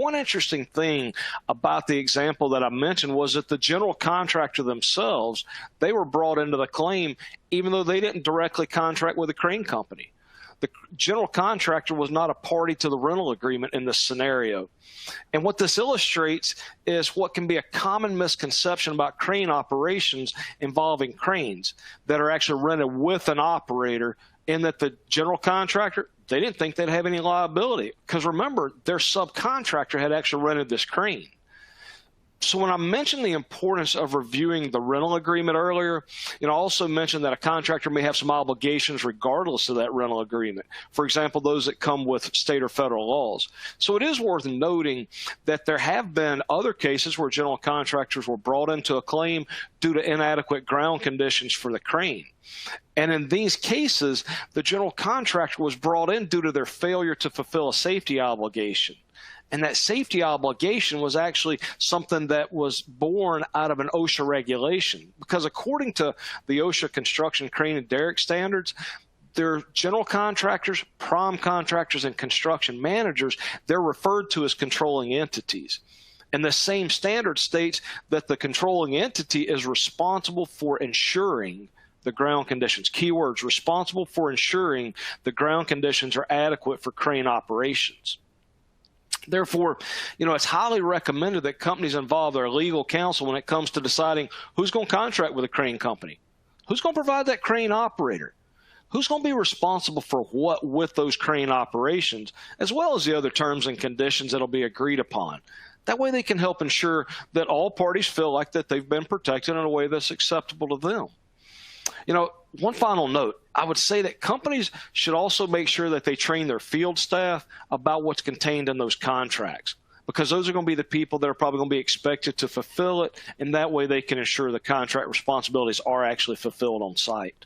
one interesting thing about the example that I mentioned was that the general contractor themselves, they were brought into the claim even though they didn't directly contract with a crane company. The general contractor was not a party to the rental agreement in this scenario. And what this illustrates is what can be a common misconception about crane operations involving cranes that are actually rented with an operator, in that the general contractor, they didn't think they'd have any liability. Because remember, their subcontractor had actually rented this crane. So when I mentioned the importance of reviewing the rental agreement earlier, I also mentioned that a contractor may have some obligations regardless of that rental agreement. For example, those that come with state or federal laws. So it is worth noting that there have been other cases where general contractors were brought into a claim due to inadequate ground conditions for the crane. And in these cases, the general contractor was brought in due to their failure to fulfill a safety obligation. And that safety obligation was actually something that was born out of an OSHA regulation. Because according to the OSHA construction crane and derrick standards, their general contractors, prime contractors, and construction managers, they're referred to as controlling entities. And the same standard states that the controlling entity is responsible for ensuring the ground conditions. Keywords: responsible for ensuring the ground conditions are adequate for crane operations. Therefore, it's highly recommended that companies involve their legal counsel when it comes to deciding who's going to contract with a crane company, who's going to provide that crane operator, who's going to be responsible for what with those crane operations, as well as the other terms and conditions that will be agreed upon. That way they can help ensure that all parties feel like that they've been protected in a way that's acceptable to them. One final note, I would say that companies should also make sure that they train their field staff about what's contained in those contracts, because those are going to be the people that are probably going to be expected to fulfill it, and that way they can ensure the contract responsibilities are actually fulfilled on site.